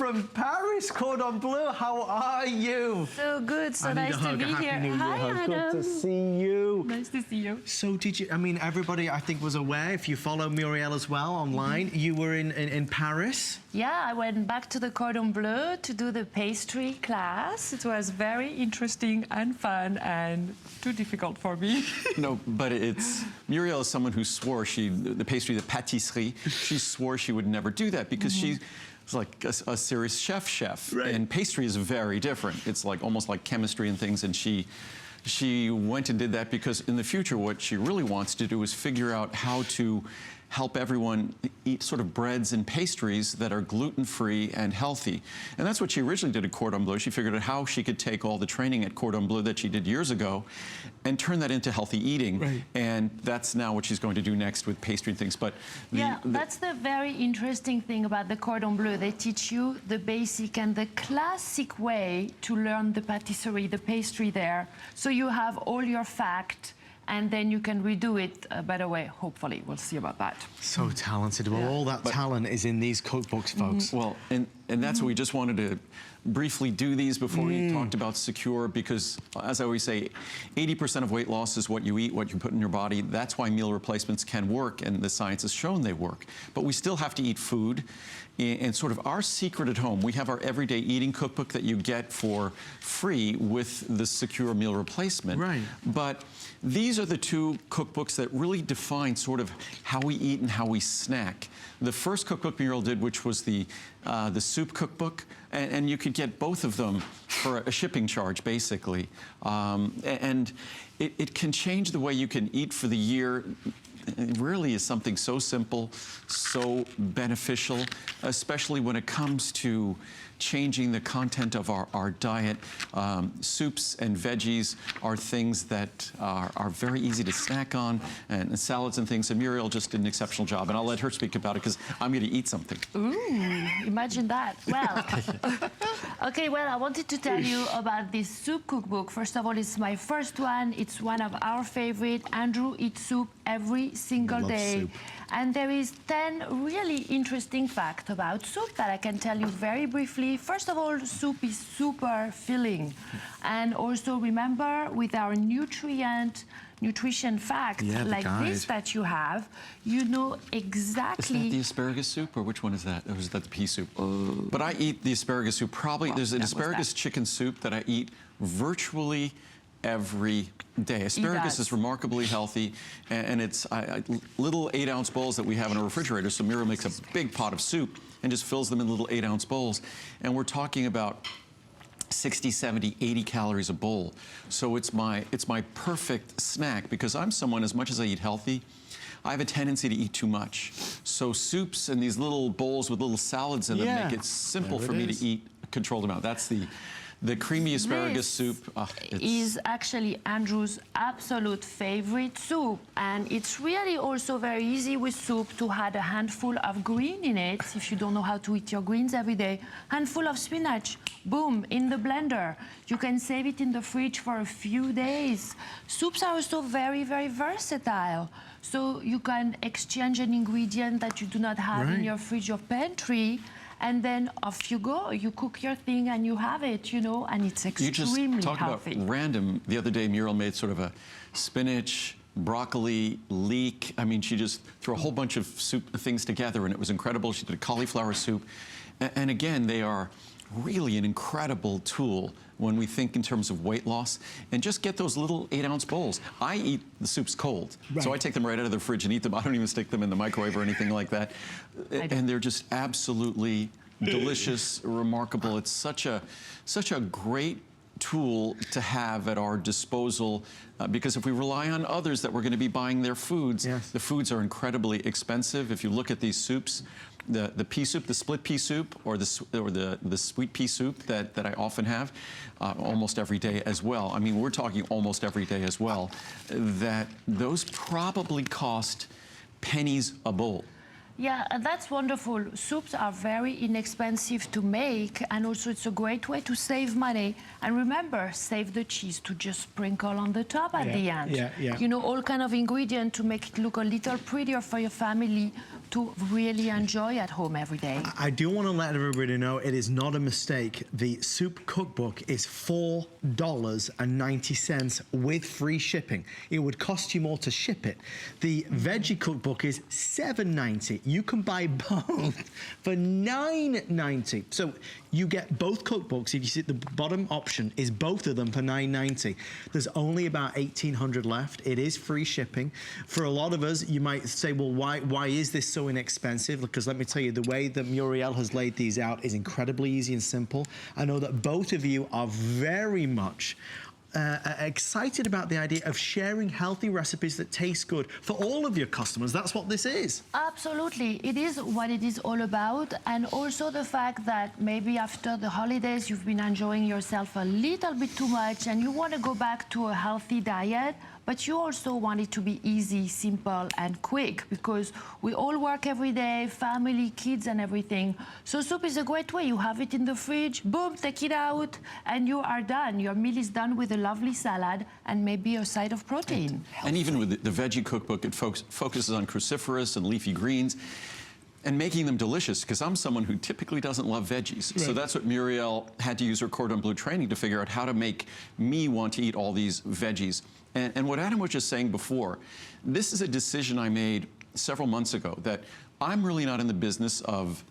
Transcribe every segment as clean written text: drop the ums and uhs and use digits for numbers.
from Paris, Cordon Bleu. How are you? So good. So nice to be here. Hi, Adam. Good to see you. Nice to see you. So did you, I mean, everybody I think was aware, if you follow Muriel as well online, you were in Paris? Yeah, I went back to the Cordon Bleu to do the pastry class. It was very interesting and fun and too difficult for me. No, but it's, Muriel is someone who swore the pastry, the pâtisserie, she swore she would never do that because she's like a serious chef. Right. And pastry is very different. It's like almost like chemistry and things, and she went and did that because in the future what she really wants to do is figure out how to help everyone eat sort of breads and pastries that are gluten-free and healthy. And that's what she originally did at Cordon Bleu. She figured out how she could take all the training at Cordon Bleu that she did years ago and turn that into healthy eating. Right. And that's now what she's going to do next with pastry and things. But that's the very interesting thing about the Cordon Bleu. They teach you the basic and the classic way to learn the patisserie, the pastry there. So you have all your facts, and then you can redo it a better way, hopefully. We'll see about that. So talented. Well, all that talent is in these cookbooks, folks. Well, and that's what we just wanted to briefly do these before we talked about Secure, because as I always say, 80% of weight loss is what you eat, what you put in your body. That's why meal replacements can work, and the science has shown they work. But we still have to eat food. And sort of our secret at home, we have our everyday eating cookbook that you get for free with the Secure meal replacement. Right. But these are the two cookbooks that really define sort of how we eat and how we snack. The first cookbook Muriel did, which was the soup cookbook, and you could get both of them for a shipping charge, basically. And it can change the way you can eat for the year. It really is something so simple, so beneficial, especially when it comes to changing the content of our diet. Soups and veggies are things that are very easy to snack on, and salads and things. And Muriel just did an exceptional job, and I'll let her speak about it because I'm going to eat something. Ooh, imagine that. Well, okay, well, I wanted to tell you about this soup cookbook. First of all, it's my first one. It's one of our favorite. Andrew eats soup every single day. Soup. And there is 10 really interesting facts about soup that I can tell you very briefly. First of all, soup is super filling. And also remember, with our nutrition facts like this that you have, you know exactly... Is that the asparagus soup, or which one is that? Or is that the pea soup? But I eat the asparagus soup probably... There's an asparagus chicken soup that I eat virtually every day. Asparagus is remarkably healthy, and it's little 8-ounce bowls that we have in a refrigerator. So Muriel makes a big pot of soup and just fills them in little 8-ounce bowls. And we're talking about 60, 70, 80 calories a bowl. So it's my perfect snack, because I'm someone, as much as I eat healthy, I have a tendency to eat too much. So soups and these little bowls with little salads in them make it simple for me to eat a controlled amount. That's the creamy asparagus soup is actually Andrew's absolute favorite soup, and it's really also very easy with soup to add a handful of green in it. If you don't know how to eat your greens every day, handful of spinach, boom, in the blender. You can save it in the fridge for a few days. Soups are also very, very versatile. So you can exchange an ingredient that you do not have in your fridge or pantry, and then off you go. You cook your thing and you have it, you know, and it's extremely You just talk healthy. About random. The other day, Muriel made sort of a spinach, broccoli, leek. I mean, she just threw a whole bunch of soup things together, and it was incredible. She did a cauliflower soup. And again, they are really an incredible tool when we think in terms of weight loss. And just get those little 8-ounce bowls. I eat the soups cold, so I take them right out of the fridge and eat them. I don't even stick them in the microwave or anything like that. And they're just absolutely delicious, remarkable. It's such a great tool to have at our disposal, because if we rely on others that we're going to be buying their foods, the foods are incredibly expensive. If you look at these soups, the pea soup, the split pea soup, or the sweet pea soup that I often have almost every day as well. I mean, we're talking almost every day as well, that those probably cost pennies a bowl. Yeah, and that's wonderful. Soups are very inexpensive to make, and also it's a great way to save money. And remember, save the cheese to just sprinkle on the top at the end. You know, all kind of ingredients to make it look a little prettier for your family. to really enjoy at home every day. I do want to let everybody know it is not a mistake. The soup cookbook is $4.90 with free shipping. It would cost you more to ship it. The veggie cookbook is $7.90. You can buy both for $9.90. So you get both cookbooks. If you see the bottom option is both of them for $9.90. There's only about 1,800 left. It is free shipping. For a lot of us, you might say, well, why is this so inexpensive? Because let me tell you, the way that Muriel has laid these out is incredibly easy and simple. I know that both of you are very much excited about the idea of sharing healthy recipes that taste good for all of your customers. That's what this is. Absolutely. It is what it is all about. And also the fact that maybe after the holidays, you've been enjoying yourself a little bit too much and you want to go back to a healthy diet, but you also want it to be easy, simple, and quick, because we all work every day, family, kids, and everything. So soup is a great way. You have it in the fridge, boom, take it out, and you are done. Your meal is done with a lovely salad and maybe a side of protein. And even with the veggie cookbook, it focuses on cruciferous and leafy greens and making them delicious, because I'm someone who typically doesn't love veggies. Right. So that's what Muriel had to use her cordon bleu training to figure out how to make me want to eat all these veggies. And what Adam was just saying before, this is a decision I made several months ago, that I'm really not in the business of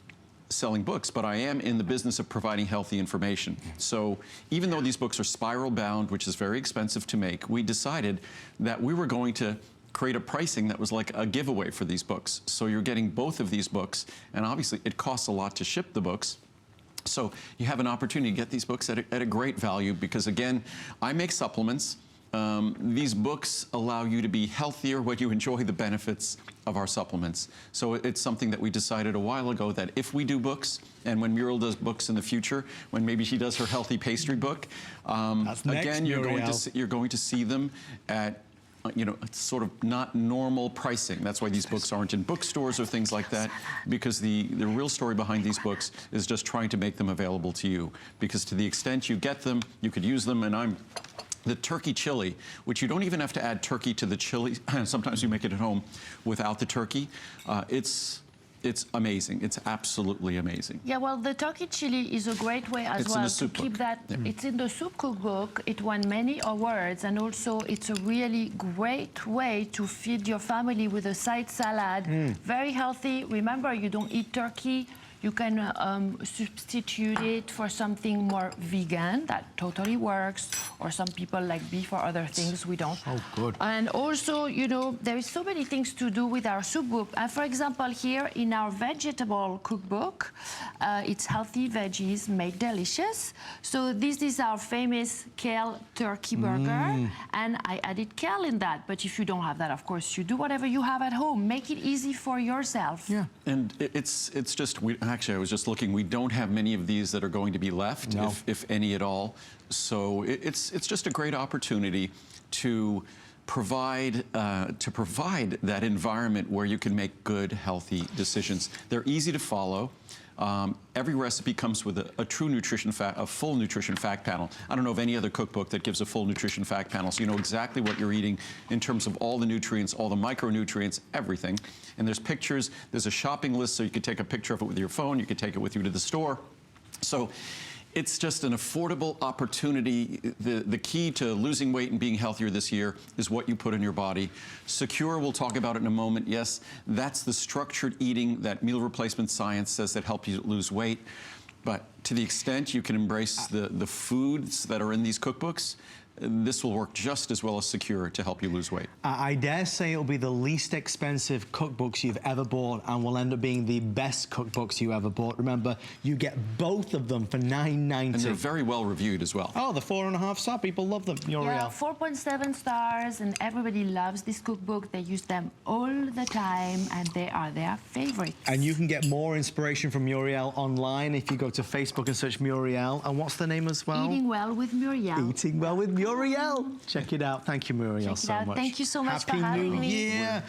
selling books, but I am in the business of providing healthy information. So even though these books are spiral bound, which is very expensive to make, we decided that we were going to create a pricing that was like a giveaway for these books. So you're getting both of these books, and obviously it costs a lot to ship the books. So you have an opportunity to get these books at a great value, because again, I make supplements. These books allow you to be healthier when you enjoy the benefits of our supplements. So it's something that we decided a while ago, that if we do books, and when Muriel does books in the future, when maybe she does her healthy pastry book, again, you're going to see them at sort of not normal pricing. That's why these books aren't in bookstores or things like that, because the real story behind these books is just trying to make them available to you. Because to the extent you get them, you could use them, and the turkey chili, which you don't even have to add turkey to the chili. Sometimes you make it at home without the turkey. It's amazing. It's absolutely amazing. Yeah, well, the turkey chili is a great way as well to keep that. Yeah. It's in the soup cookbook. It won many awards, and also it's a really great way to feed your family with a side salad. Very healthy. Remember, you don't eat turkey. You can substitute it for something more vegan. That totally works. Or some people like beef or other things. We don't. Oh, good. And also, there is so many things to do with our soup book. And for example, here in our vegetable cookbook, it's healthy veggies made delicious. So this is our famous kale turkey burger. And I added kale in that. But if you don't have that, of course, you do whatever you have at home. Make it easy for yourself. Yeah. And it's just... Actually, I was just looking. We don't have many of these that are going to be left, if any at all. So it's just a great opportunity to provide that environment where you can make good, healthy decisions. They're easy to follow. Every recipe comes with a true nutrition fact, a full nutrition fact panel. I don't know of any other cookbook that gives a full nutrition fact panel, so you know exactly what you're eating in terms of all the nutrients, all the micronutrients, everything. And there's pictures, there's a shopping list, so you could take a picture of it with your phone, you could take it with you to the store. So it's just an affordable opportunity. The key to losing weight and being healthier this year is what you put in your body. Secure, we'll talk about it in a moment. Yes, that's the structured eating that meal replacement science says that help you lose weight. But to the extent you can embrace the foods that are in these cookbooks, this will work just as well as Secure to help you lose weight. I dare say it'll be the least expensive cookbooks you've ever bought, and will end up being the best cookbooks you ever bought. Remember, you get both of them for $9.90. And they're very well reviewed as well. Oh, the 4.5-star. People love them, Muriel. Yeah, 4.7 stars, and everybody loves this cookbook. They use them all the time, and they are their favorites. And you can get more inspiration from Muriel online if you go to Facebook and search Muriel. And what's the name as well? Eating Well with Muriel. Eating Well with Muriel. Check it out. Thank you, Muriel, so much. Thank you so much for having me. Happy New Year.